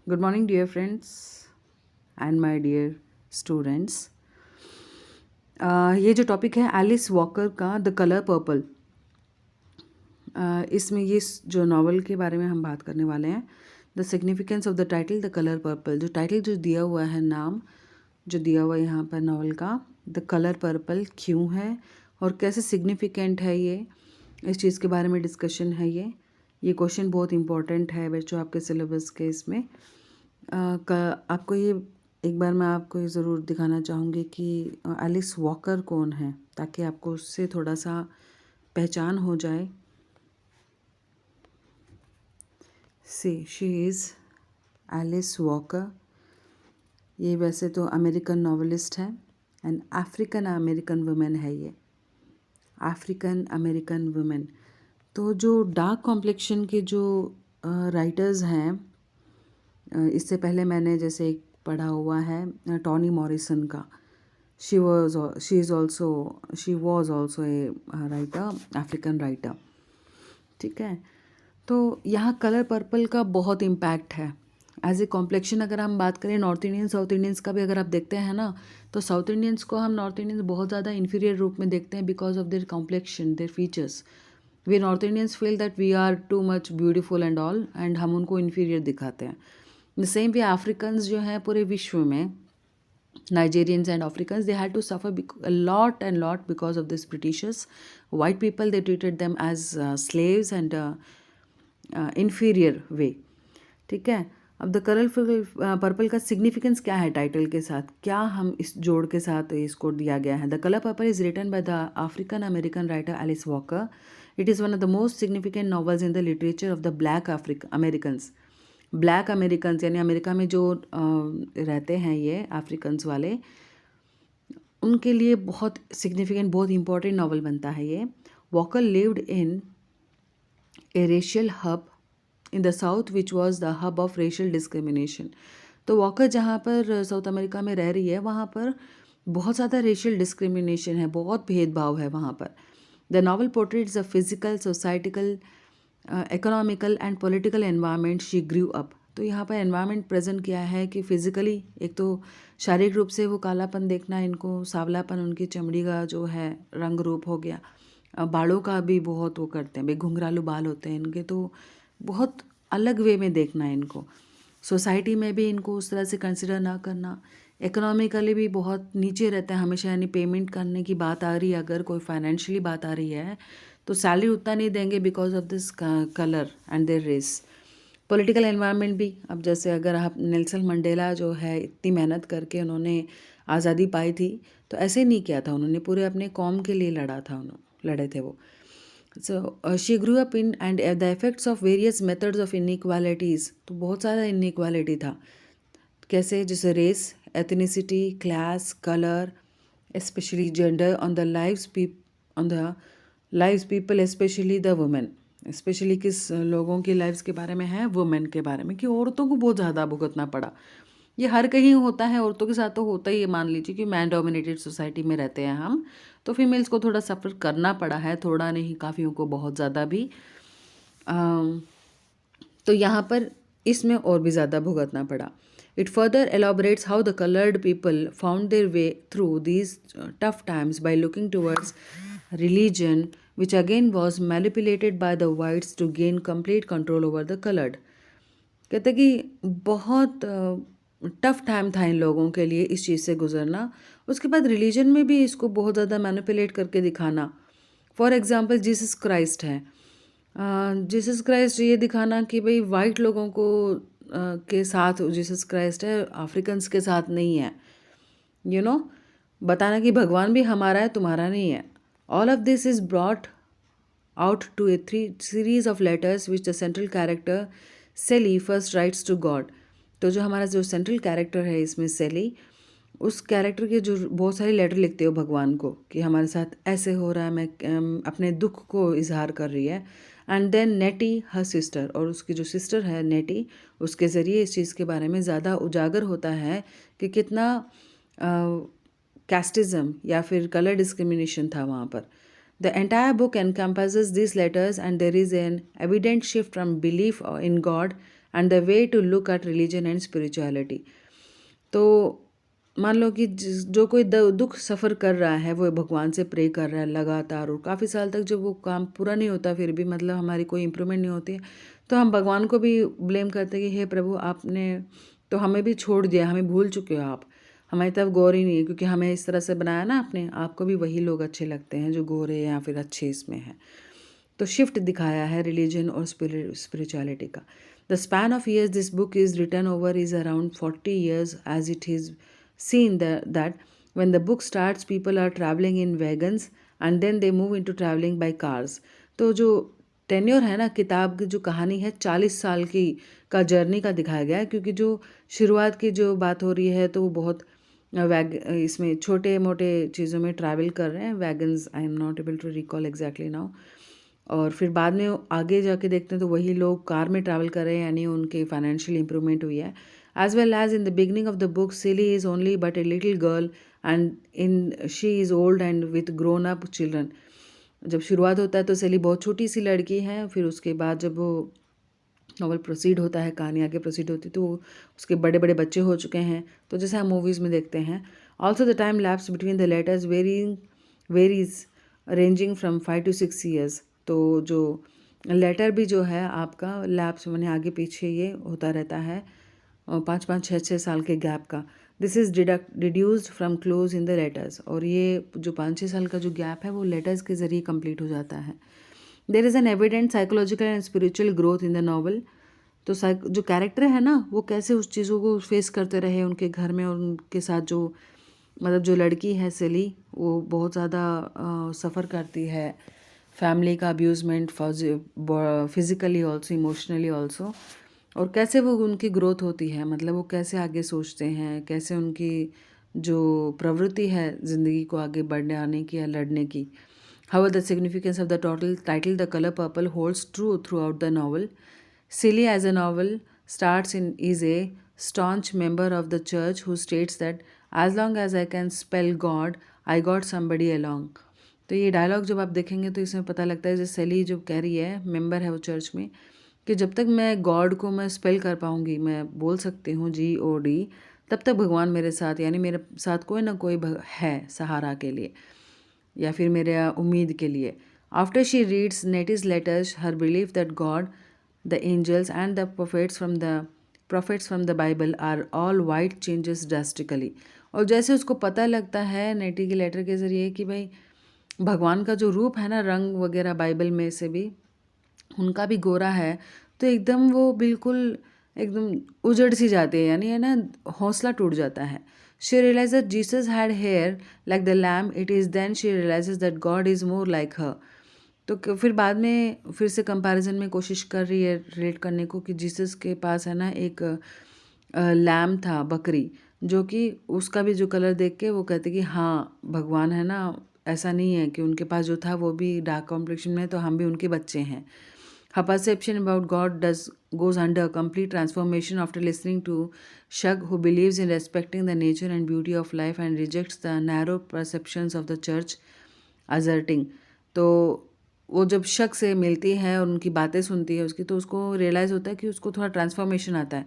Good morning dear friends and my dear students. ये जो topic है एलिस वॉकर का द कलर पर्पल, इसमें जो नावल के बारे में हम बात करने वाले हैं। The significance of the title the colour purple, जो टाइटल जो दिया हुआ है, नाम जो दिया हुआ है यहाँ पर नावल का, द कलर पर्पल क्यों है और कैसे सिग्निफिकेंट है ये, इस चीज़ के बारे में डिस्कशन है। ये क्वेश्चन बहुत इंपॉर्टेंट है बच्चों आपके सिलेबस के इसमें। आपको ये एक बार मैं आपको ये ज़रूर दिखाना चाहूँगी कि एलिस वॉकर कौन है, ताकि आपको उससे थोड़ा सा पहचान हो जाए। She is Alice Walker. ये वैसे तो अमेरिकन नॉवेलिस्ट है एंड अफ्रीकन अमेरिकन वुमेन है। ये अफ्रीकन अमेरिकन वुमेन, तो जो डार्क कॉम्प्लेक्शन के जो राइटर्स हैं, इससे पहले मैंने जैसे एक पढ़ा हुआ है टॉनी मॉरिसन का। She is also a writer, African writer. ठीक है, तो यहाँ कलर पर्पल का बहुत इम्पैक्ट है एज ए कॉम्प्लेक्शन। अगर हम बात करें नॉर्थ इंडियन साउथ इंडियंस का भी, अगर आप देखते हैं ना, तो साउथ इंडियंस को हम नॉर्थ इंडियंस बहुत ज़्यादा इन्फीरियर रूप में देखते हैं because of their complexion, their features. We north Indians feel that we are too much beautiful and all, and हम उनको इन्फीरियर दिखाते हैं। द सेम वे अफ्रीकन्स जो हैं पूरे विश्व में, Nigerians and Africans, they had to suffer a lot and lot because of this Britishers. White people, they treated them as slaves and inferior way. ठीक है, अब द कलर पर्पल का significance क्या है टाइटल के साथ, क्या हम इस जोड़ के साथ इसको दिया गया है। The colour purple is written by the African American writer Alice Walker. It is one of the most significant novels in the literature of the black Americans. Black Americans यानी अमेरिका में जो रहते हैं ये अफ्रीकन्स वाले, उनके लिए बहुत सिग्निफिकेंट, बहुत इंपॉर्टेंट नॉवल बनता है ये. Walker lived in A racial hub in the south which was the hub of racial discrimination. तो वॉकर जहाँ पर साउथ अमेरिका में रह रही है, वहाँ पर बहुत ज़्यादा रेशियल डिस्क्रिमिनेशन है, बहुत भेदभाव है वहाँ पर. The novel portraits a physical, societal, economical and political environment she grew up. तो यहाँ पर एनवायरनमेंट प्रेजेंट किया है कि फिजिकली, एक तो शारीरिक रूप से वो कालापन देखना, इनको सांवलापन, उनकी चमड़ी का जो है रंग रूप हो गया, बालों का भी बहुत वो करते हैं, घुंघरालू बाल होते हैं इनके, तो बहुत अलग वे में देखना है इनको. सोसाइटी में भी इनको उस तरह से कंसिडर ना करना. इकोनॉमिकली भी बहुत नीचे रहते हैं हमेशा, यानी पेमेंट करने की बात आ रही है, अगर कोई फाइनेंशियली बात आ रही है तो सैलरी उतना नहीं देंगे because of this colour and their race. Political environment भी, अब जैसे अगर आप नेल्सन मंडेला जो है, इतनी मेहनत करके उन्होंने आज़ादी पाई थी, तो ऐसे नहीं किया था उन्होंने, पूरे अपने कौम के लिए लड़ा था, उन्होंने लड़े थे वो. So she grew up in and the effects of various methods of inequalities. तो बहुत सारा इनइक्वालिटी था, कैसे, जैसे race, ethnicity, class, colour, specially gender on the lives people, specially the women. Specially किस लोगों की लाइफ्स के बारे में है, वुमेन के बारे में, कि औरतों को बहुत ज़्यादा भुगतना पड़ा. ये हर कहीं होता है, औरतों के साथ तो होता ही है. मान लीजिए कि मैन डोमिनेटेड सोसाइटी में रहते हैं हम, तो फीमेल्स को थोड़ा सफ़र करना पड़ा है, थोड़ा नहीं, काफ़ियों को बहुत ज़्यादा भी. तो यहाँ पर इसमें और भी ज़्यादा भुगतना पड़ा. It further elaborates how the coloured people found their way through these tough times by looking towards religion which again was manipulated by the whites to gain complete control over the coloured. कहते कि बहुत tough time था इन लोगों के लिए इस चीज़ से गुजरना. उसके बाद रिलीजन में भी इसको बहुत ज़्यादा मैनिपुलेट करके दिखाना. फॉर एग्जांपल जीसस क्राइस्ट है, जीसस क्राइस्ट ये दिखाना कि भाई वाइट लोगों को के साथ जीसस क्राइस्ट है, अफ्रीकन्स के साथ नहीं है. बताना कि भगवान भी हमारा है, तुम्हारा नहीं है. All of this is brought out to a series of letters which the central character Sally first writes to God. तो जो हमारा जो सेंट्रल कैरेक्टर है इसमें सेली, उस कैरेक्टर के जो बहुत सारे लेटर लिखते हो भगवान को कि हमारे साथ ऐसे हो रहा है, मैं अपने दुख को इजहार कर रही है. And then Neti her sister, और उसकी जो सिस्टर है नेटी, उसके ज़रिए इस चीज़ के बारे में ज़्यादा उजागर होता है कि कितना कैस्टिज़म या फिर कलर डिस्क्रिमिनेशन था वहाँ पर. The entire book encompasses these letters and there is an evident shift from belief in God and the way to look at religion and spirituality. तो मान लो कि जो कोई दुख सफ़र कर रहा है, वो भगवान से प्रे कर रहा है लगातार, और काफ़ी साल तक जब वो काम पूरा नहीं होता, फिर भी मतलब हमारी कोई इम्प्रूवमेंट नहीं होती है, तो हम भगवान को भी ब्लेम करते हैं कि हे प्रभु, आपने तो हमें भी छोड़ दिया, हमें भूल चुके हो आप, हमारी तरफ गौर ही नहीं है, क्योंकि हमें इस तरह से बनाया ना आपने, आपको भी वही लोग अच्छे लगते हैं जो गोरे या फिर अच्छे इसमें हैं। तो शिफ्ट दिखाया है रिलीजन और स्पिरिचुअलिटी का। The span of years this book is written over is around 40 years, as it is seen that when the book starts people are traveling in wagons and then they move into traveling by cars. तो जो tenure है ना किताब की, जो कहानी है 40 साल की का जर्नी का दिखाया गया है, क्योंकि जो शुरुआत की जो बात हो रही है तो वो बहुत इसमें छोटे मोटे चीज़ों में ट्रैवल कर रहे हैं, wagons, I am not able to recall exactly now. और फिर बाद में आगे जाके देखते हैं तो वही लोग कार में ट्रैवल कर रहे हैं, यानी उनके फाइनेंशियल इंप्रूवमेंट हुई है। As well as in the beginning of the book, Silly is only but a little girl and she is old and with grown up children. जब शुरुआत होता है तो सेली बहुत छोटी सी लड़की है, फिर उसके बाद जब वो नॉवल प्रोसीड होता है, कहानी आगे प्रोसीड होती है, तो उसके बड़े बड़े बच्चे हो चुके हैं, तो जैसे हम मूवीज़ में देखते हैं। Also the time lapse between the letters varies ranging from 5 to 6 years. तो जो लेटर भी जो है आपका लैप्स मैंने आगे पीछे ये होता रहता है, 5-5, 6-6 साल के गैप का। This is deduced from close in the letters, और ये जो 5-6 साल का जो गैप है वो लेटर्स के ज़रिए कंप्लीट हो जाता है। There is an evident psychological and spiritual growth in the novel. तो जो कैरेक्टर है ना, वो कैसे उस चीज़ों को फेस करते रहे उनके घर में, और उनके साथ जो मतलब जो लड़की है सेली, वो बहुत ज़्यादा सफ़र करती है फैमिली का अब्यूज़मेंट, फिज़िकली ऑल्सो, इमोशनली ऑल्सो, और कैसे वो उनकी ग्रोथ होती है, मतलब वो कैसे आगे सोचते हैं, कैसे उनकी जो प्रवृत्ति है ज़िंदगी को आगे बढ़ने आने की या लड़ने की। How the significance of the total title the colour purple holds true through out the novel. Silly as a novel is a staunch member of the church who states that as long as I can spell God, I got somebody along. तो ये dialogue जब आप देखेंगे तो इसमें पता लगता है, जैसे सेली जो कह रही है, मेंबर है वो चर्च में, कि जब तक मैं गॉड को मैं स्पेल कर पाऊँगी, मैं बोल सकती हूँ GOD, तब तक भगवान मेरे साथ, यानी मेरे साथ कोई ना कोई है सहारा के लिए या फिर मेरे उम्मीद के लिए. After she reads Nettie's letters, her believe that God, the angels and the prophets from the Bible are all white changes drastically. और जैसे उसको पता लगता है नेटी के लेटर के ज़रिए कि भाई भगवान का जो रूप है ना, रंग वगैरह बाइबल में से भी उनका भी गोरा है, तो एकदम वो बिल्कुल एकदम उजड़ सी जाती है, यानी है ना, हौसला टूट जाता है. She realize that Jesus had hair like the lamb, it is then she realizes that God is more like her. तो फिर बाद में फिर से कंपैरिजन में कोशिश कर रही है रिलेट करने को, कि जीसस के पास है ना एक लैम था, बकरी, जो कि उसका भी जो कलर देख के वो कहते कि हाँ भगवान है ना, ऐसा नहीं है कि उनके पास जो था वो भी डार्क कॉम्प्लेक्शन में, तो हम भी उनके बच्चे हैं. Her perception about God goes under a complete transformation after listening to Shug, who believes in respecting the nature and beauty of life and rejects the narrow perceptions of the church, asserting. तो वो जब शक से मिलती है और उनकी बातें सुनती है उसकी, तो उसको रियलाइज़ होता है कि उसको थोड़ा ट्रांसफॉर्मेशन आता है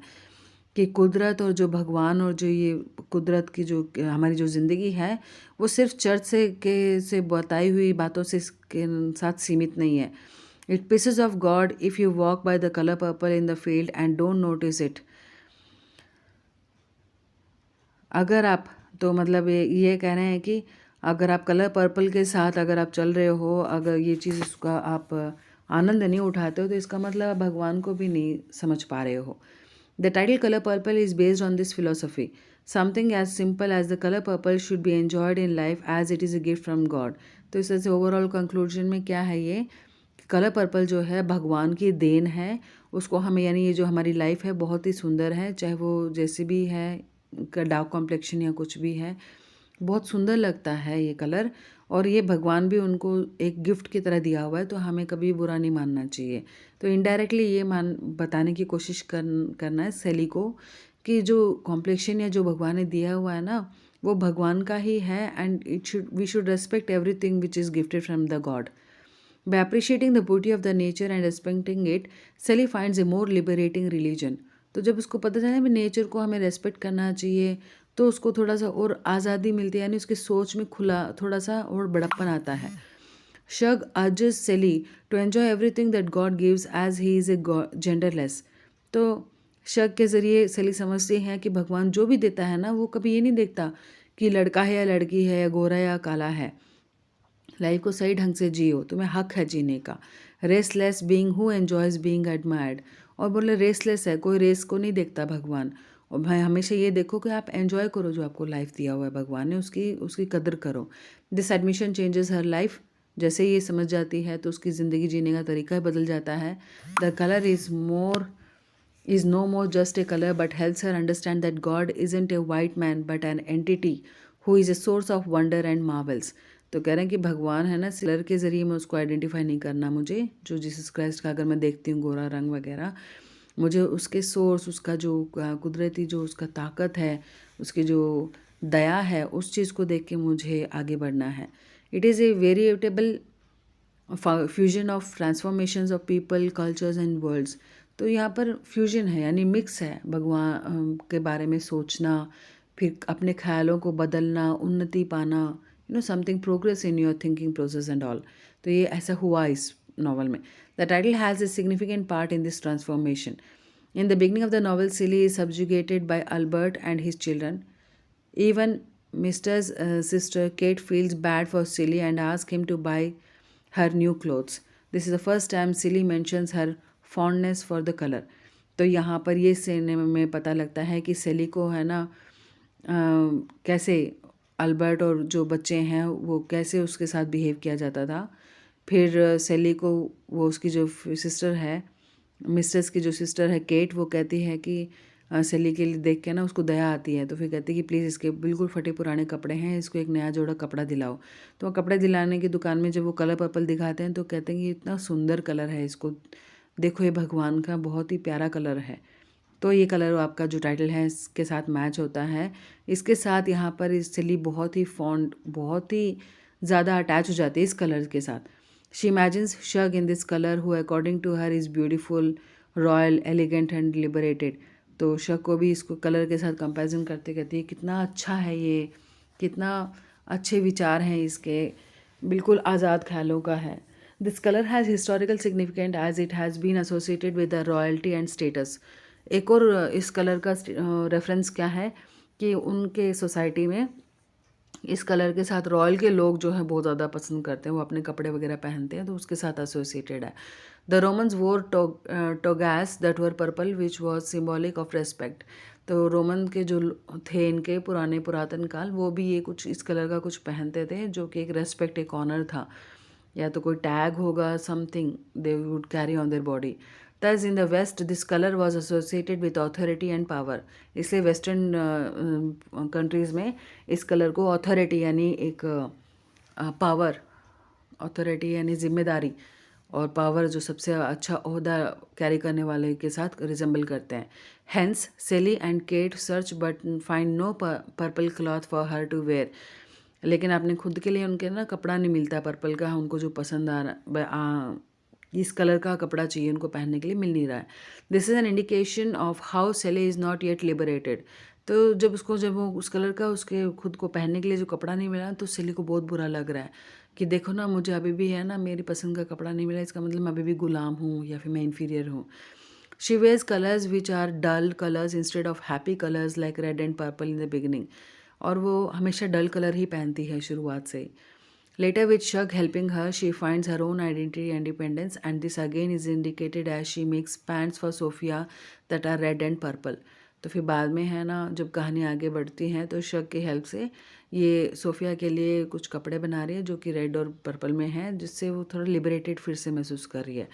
कि कुदरत और जो भगवान और जो ये कुदरत की जो हमारी जो ज़िंदगी है, वो सिर्फ चर्च से बताई हुई बातों से के साथ सीमित नहीं है. It pieces of God if you walk by the colour purple in the field and don't notice it. अगर आप, तो मतलब ये कह रहे हैं कि अगर आप कलर पर्पल के साथ अगर आप चल रहे हो, अगर ये चीज़ इसका आप आनंद नहीं उठाते हो, तो इसका मतलब भगवान को भी नहीं समझ पा रहे हो. The title colour purple is based on this philosophy. Something as simple as the colour purple should be enjoyed in life as it is a gift from God. तो इस तरह से ओवरऑल कंक्लूजन में क्या है, ये कलर पर्पल जो है भगवान की देन है, उसको हमें, यानी ये जो हमारी लाइफ है बहुत ही सुंदर है, चाहे वो जैसी भी है, डार्क कॉम्प्लेक्शन या कुछ भी है, बहुत सुंदर लगता है ये कलर, और ये भगवान भी उनको एक गिफ्ट की तरह दिया हुआ है, तो हमें कभी बुरा नहीं मानना चाहिए. तो इनडायरेक्टली ये बताने की कोशिश करना है सेली को कि जो कॉम्प्लेक्शन या जो भगवान ने दिया हुआ है ना, वो भगवान का ही है, and we should respect everything which is gifted from the God. By appreciating the beauty of the nature and respecting it, Sally finds a more liberating religion. तो जब उसको पता चला भी नेचर को हमें रेस्पेक्ट करना चाहिए, तो उसको थोड़ा सा और आज़ादी मिलती है, यानी उसकी सोच में खुला थोड़ा सा और बड़प्पन आता है। Shug urges Sally to enjoy everything that God gives as he is a genderless। तो शग के ज़रिए सेली समझती हैं कि भगवान जो भी देता है ना, वो कभी ये नहीं देखता कि लड़का है या लड़की है या गोरा या काला है। लाइफ को सही ढंग से जियो, तुम्हें हक है जीने का। Restless being who enjoys being admired. और बोले रेसलेस है, कोई रेस को नहीं देखता भगवान। और भाई हमेशा ये देखो कि आप एन्जॉय करो जो आपको लाइफ दिया हुआ है भगवान ने, उसकी उसकी कदर करो। This admission changes her life. जैसे ये समझ जाती है तो उसकी ज़िंदगी जीने का तरीका ही बदल जाता है। The colour is no more just a color but helps her understand that God isn't a white man but an entity who is a source of wonder and marvels। तो कह रहे हैं कि भगवान है ना, कलर के ज़रिए मैं उसको आइडेंटिफाई नहीं करना मुझे, जो जीसस क्राइस्ट का अगर मैं देखती हूँ गोरा रंग वगैरह, मुझे उसके सोर्स, उसका जो कुदरती जो उसका ताकत है, उसकी जो दया है, उस चीज़ को देख के मुझे आगे बढ़ना है। It is a veritable fusion of transformations of people, cultures and worlds. तो यहाँ पर फ्यूजन है, यानी मिक्स है भगवान के बारे में सोचना, फिर अपने ख्यालों को बदलना, उन्नति पाना, something progress in your thinking process and all. तो ये ऐसा हुआ इस नॉवल में। The title has a significant part in this transformation. In the beginning of the novel, Silly is subjugated by Albert and his children. Even Mr.'s sister Kate feels bad for Silly and asks him to buy her new clothes. This is the first time Silly mentions her fondness for the color. तो यहाँ पर ये scene में पता लगता है कि सेली को है ना कैसे अल्बर्ट और जो बच्चे हैं वो कैसे उसके साथ बिहेव किया जाता था। फिर सेली को वो उसकी जो सिस्टर है, मिस्ट्रेस की जो सिस्टर है केट, वो कहती है कि सेली के लिए देख के ना उसको दया आती है, तो फिर कहती है कि प्लीज़ इसके बिल्कुल फटे पुराने कपड़े हैं, इसको एक नया जोड़ा कपड़ा दिलाओ। तो वो कपड़े दिलाने की दुकान में जब वो कलर पर्पल दिखाते हैं तो कहते हैं कि इतना सुंदर कलर है, इसको देखो, ये भगवान का बहुत ही प्यारा कलर है। तो ये कलर आपका जो टाइटल है इसके साथ मैच होता है। इसके साथ यहाँ पर सेली बहुत ही फॉन्ड, बहुत ही ज़्यादा अटैच हो जाती है इस कलर के साथ। She imagines Shug in this colour who according to her is beautiful, royal, elegant and liberated. तो शग को भी इसको कलर के साथ कंपैरिजन करते कहती है कितना अच्छा है ये, कितना अच्छे विचार हैं इसके, बिल्कुल आज़ाद ख्यालों का है। This colour has historical significant as it has been associated with the royalty and status. एक और इस कलर का रेफरेंस क्या है कि उनके सोसाइटी में इस कलर के साथ रॉयल के लोग जो हैं बहुत ज़्यादा पसंद करते हैं, वो अपने कपड़े वगैरह पहनते हैं, तो उसके साथ एसोसिएटेड है। The Romans wore togas that were purple which was symbolic of respect. तो रोमन के जो थे इनके पुरातन काल, वो भी ये कुछ इस कलर का कुछ पहनते थे जो कि एक रेस्पेक्ट, एक ऑनर था, या तो कोई टैग होगा, something they would carry on their body. Thus in the West, this color was associated with authority and power। इसलिए वेस्टर्न कंट्रीज़ में इस कलर को अथॉरिटी यानी एक पावर, अथॉरिटी यानी जिम्मेदारी, और पावर जो सबसे अच्छा ओहदा कैरी करने वाले के साथ रिजेंबल करते हैं। Hence Celie and Kate search but find no purple cloth for her to wear. लेकिन अपने खुद के लिए उनके ना कपड़ा नहीं मिलता पर्पल का, उनको जो पसंद आ रहा इस कलर का कपड़ा चाहिए उनको पहनने के लिए, मिल नहीं रहा है। This is an indication of how सेली इज़ नॉट येट लिबरेटेड। तो जब वो उस कलर का उसके खुद को पहनने के लिए जो कपड़ा नहीं मिला, तो सेली को बहुत बुरा लग रहा है कि देखो ना, मुझे अभी भी है ना मेरी पसंद का कपड़ा नहीं मिला, इसका मतलब मैं अभी भी गुलाम हूँ या फिर मैं इन्फीरियर हूँ। She wears colours which are dull colours instead of happy colours like red and purple in the beginning. और वो हमेशा डल कलर ही पहनती है शुरुआत से ही। Later, with Shug helping her, she finds her own identity and independence, and this again is indicated as she makes pants for Sophia that are red and purple। तो फिर बाद में है ना, जब कहानी आगे बढ़ती है तो शग की हेल्प से ये सोफिया के लिए कुछ कपड़े बना रही है जो कि रेड और पर्पल में हैं, जिससे वो थोड़ा लिबरेटेड फिर से महसूस कर रही है।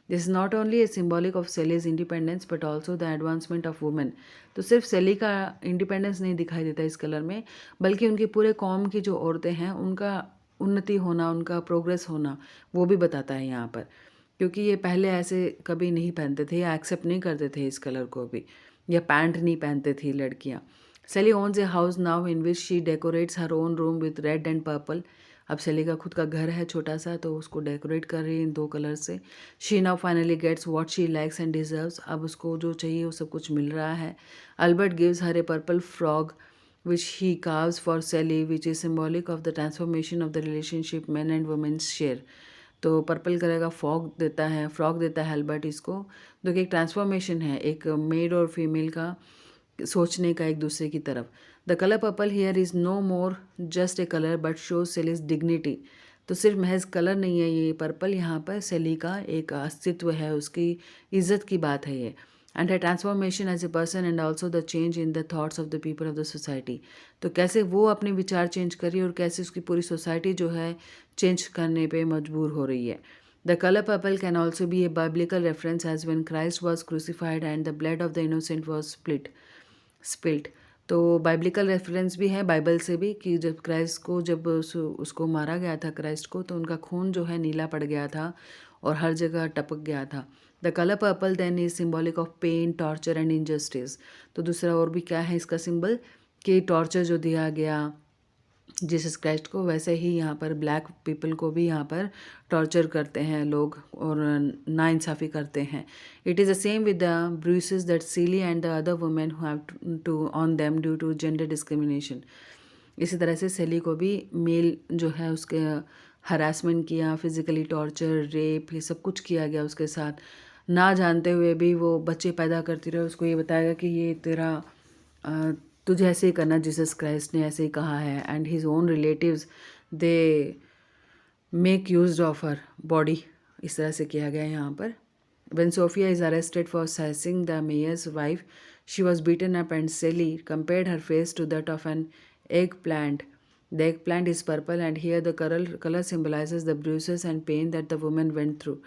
This is not only a symbolic of Celie's independence but also the advancement of women. तो सिर्फ सेली का इंडिपेंडेंस नहीं दिखाई देता इस कलर में, बल्कि उनकी पूरे कौम की जो औरतें हैं उनका उन्नति होना, उनका प्रोग्रेस होना, वो भी बताता है यहाँ पर। क्योंकि ये पहले ऐसे कभी नहीं पहनते थे या एक्सेप्ट नहीं करते थे इस कलर को भी, या पैंट नहीं पहनते थी लड़कियाँ। Celie owns a house now in which she decorates her own room with red and purple. अब सेली का खुद का घर है छोटा सा, तो उसको डेकोरेट कर रही है इन 2 कलर से। She now finally gets what she likes and deserves. अब उसको जो चाहिए वो सब कुछ मिल रहा है। Albert gives her A purple frog which he carves for Sally, which is symbolic of the transformation of the relationship men and women share. तो पर्पल कलर का फ्रॉक देता है अल्बर्ट इसको, जो कि एक ट्रांसफॉर्मेशन है एक मेल और फीमेल का सोचने का एक दूसरे की तरफ। The colour purple here is no more just a colour but shows Celie's dignity. तो सिर्फ महज कलर नहीं है ये पर्पल, यहाँ पर सेली का एक अस्तित्व है, उसकी इज्जत की बात है ये। And her transformation as a person and also the change in the thoughts of the people of the society. तो कैसे वो अपने विचार चेंज कर रही है और कैसे उसकी पूरी सोसाइटी जो है चेंज करने पे मजबूर हो रही है। The colour purple can also be a biblical reference as when Christ was crucified and the blood of the innocent was spilt. तो बाइब्लिकल रेफरेंस भी है बाइबल से भी, कि जब क्राइस्ट को जब उसको मारा गया था क्राइस्ट को, तो उनका खून जो है नीला पड़ गया था और हर जगह टपक गया था। The colour purple then is symbolic of pain, torture and injustice. तो दूसरा और भी क्या है इसका सिंबल, कि टॉर्चर जो दिया गया जीसस क्राइस्ट को, वैसे ही यहाँ पर ब्लैक पीपल को भी यहाँ पर टॉर्चर करते हैं लोग और नाइंसाफ़ी करते हैं। It is the same with the bruises that Celie and the other women who have to own them due to gender discrimination. इसी तरह से सेली को भी मेल जो है उसके हरासमेंट किया, फिज़िकली टॉर्चर, रेप, ये सब कुछ किया गया उसके साथ। ना जानते हुए भी वो बच्चे पैदा करती रहे, उसको ये बताया कि ये तेरा तुझे ऐसे ही करना, जीसस क्राइस्ट ने ऐसे ही कहा है। And his own relatives they make use of her body, इस तरह से किया गया है यहाँ पर। When Sophia is arrested for sassing the mayor's wife, she was beaten up and Sally compared her face to that of an eggplant. The eggplant is purple and here the color symbolizes the bruises and pain that the woman went through.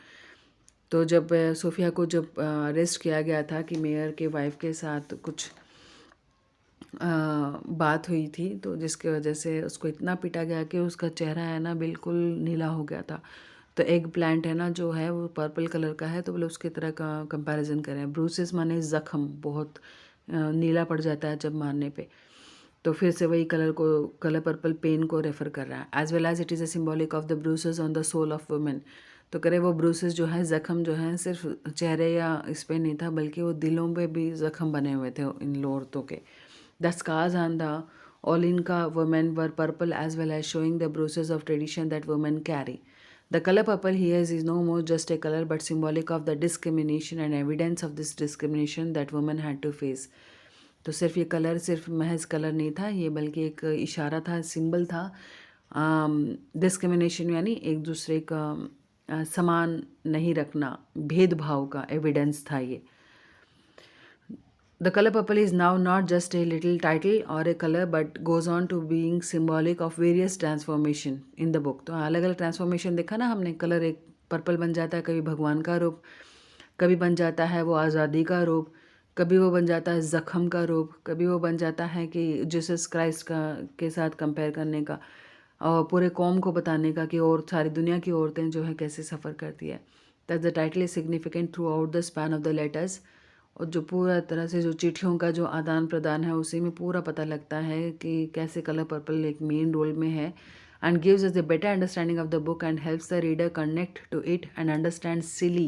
तो जब Sophia को जब arrest किया गया था कि mayor के wife के साथ कुछ बात हुई थी, तो जिसकी वजह से उसको इतना पीटा गया कि उसका चेहरा है ना बिल्कुल नीला हो गया था। तो एग प्लांट है ना जो है वो पर्पल कलर का है, तो बोले उसकी तरह का कंपैरिजन करें। ब्रूसेस माने ज़ख्म, बहुत नीला पड़ जाता है जब मारने पे, तो फिर से वही कलर पर्पल पेन को रेफ़र कर रहा है। As well as it is a symbolic of the bruises on the soul of women. तो करे वो ब्रूसेस जो है ज़ख्म जो है सिर्फ चेहरे या इस पे नहीं था, बल्कि वो दिलों पे भी ज़ख्म बने हुए थे इन औरतों के। The scars on the Olinka women were purple as well as showing the bruises of tradition that women carry. The color purple here is no more just a color but symbolic of the discrimination and evidence of this discrimination that women had to face. तो सिर्फ ये colour सिर्फ महज colour नहीं था ये, बल्कि एक इशारा था, सिंबल था डिस्क्रिमिनेशन यानी एक दूसरे का समान नहीं रखना, भेदभाव का एविडेंस था ये। The color purple is now not just a little title or a color but goes on to being symbolic of various transformation in the book. तो अलग अलग ट्रांसफॉर्मेशन देखा ना हमने, कलर एक पर्पल बन जाता है कभी भगवान का रूप, कभी बन जाता है वो आज़ादी का रूप, कभी वो बन जाता है ज़ख्म का रूप, कभी वो बन जाता है कि जीसस क्राइस्ट का के साथ कंपेयर करने का और पूरे कौम को बताने का कि और सारी दुनिया की औरतें जो है कैसे सफ़र करती है। That the title is significant through out the span of the letters. और जो पूरा तरह से जो चिट्ठियों का जो आदान प्रदान है उसी में पूरा पता लगता है कि कैसे कलर पर्पल एक मेन रोल में है and gives us the better understanding of the book and helps the reader connect to it and understand Celie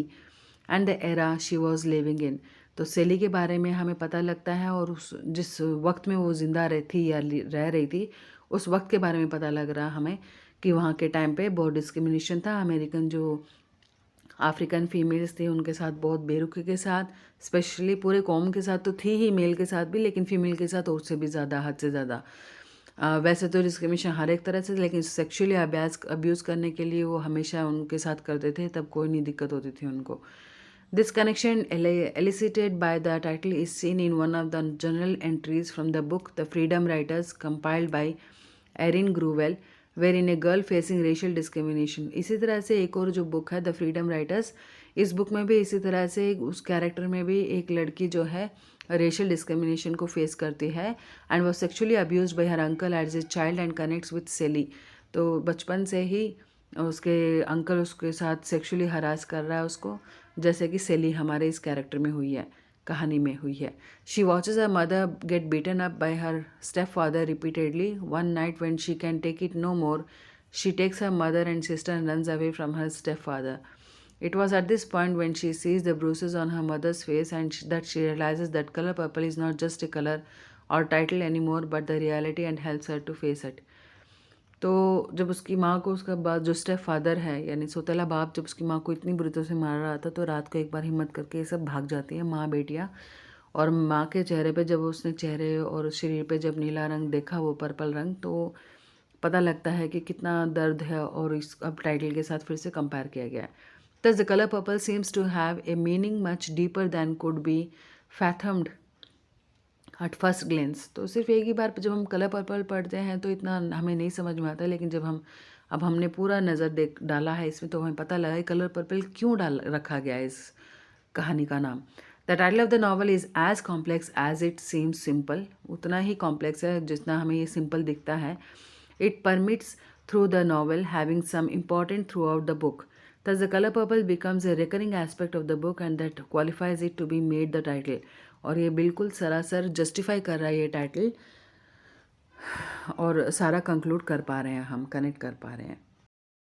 and the era she was living in. तो सेली के बारे में हमें पता लगता है और उस जिस वक्त में वो ज़िंदा थी या रह रही थी उस वक्त के बारे में पता लग रहा हमें कि वहाँ के टाइम पे बहुत डिस्क्रिमिनेशन था। अमेरिकन जो अफ्रीकन फीमेल्स थे उनके साथ बहुत बेरुखी के साथ, स्पेशली पूरे कौम के साथ तो थी ही, मेल के साथ भी, लेकिन फ़ीमेल के साथ उससे भी ज़्यादा, हद से ज़्यादा। वैसे तो डिस्क्रिमिनेशन हर एक तरह से, लेकिन सेक्सुअली अब्यूज़ करने के लिए वो हमेशा उनके साथ करते थे, तब कोई नहीं दिक्कत होती थी उनको। This connection elicited by the title is seen in one of the journal entries from the book The Freedom Writers compiled by Erin Gruwell wherein a girl facing racial discrimination। इसी तरह से एक और जो बुक है the freedom writers, इस book में भी इसी तरह से उस कैरेक्टर में भी एक लड़की जो है रेशियल डिस्क्रिमिनेशन को फेस करती है एंड वो sexually abused by her uncle as a child and connects with Celie. तो बचपन से ही उसके अंकल उसके साथ सेक्सुअली हरास कर रहा है उसको, जैसे कि सेली हमारे इस कैरेक्टर में हुई है, कहानी में हुई है। She watches her mother get beaten up by her stepfather repeatedly. One night when she can take it no more She takes her mother and sister and runs away from her stepfather. It was at this point when she sees the bruises on her mother's face and that she realizes that Color Purple is not just a color or title anymore but the reality and helps her to face it. तो जब उसकी माँ को उसका जो step father है यानी सौतेला बाप जब उसकी माँ को इतनी बुरी तरह से मार रहा था तो रात को एक बार हिम्मत करके ये सब भाग जाती हैं माँ बेटियाँ। और माँ के चेहरे पे जब उसने चेहरे और शरीर पे जब नीला रंग देखा वो पर्पल रंग तो पता लगता है कि कितना दर्द है और इस अब टाइटल के साथ फिर से कंपेयर किया गया है। Thus the color purple seems to have a meaning much deeper than could be fathomed at first glens. तो सिर्फ एक ही बार जब हम कलर पर्पल पढ़ते हैं तो इतना हमें नहीं समझ में आता, लेकिन जब अब हमने पूरा नज़र डाला है इसमें तो हमें पता लगा कि कलर पर्पल क्यों रखा गया है इस कहानी का नाम। The title of the novel is as complex as it seems simple. उतना ही कॉम्प्लेक्स है जितना हमें ये सिंपल दिखता है। It permits through the novel having some important throughout the book. Thus the color purple becomes a recurring aspect of the book and that qualifies it to be made the title। और ये बिल्कुल सरासर justify कर रहा है ये title और सारा कंक्लूड कर पा रहे हैं, हम कनेक्ट कर पा रहे हैं।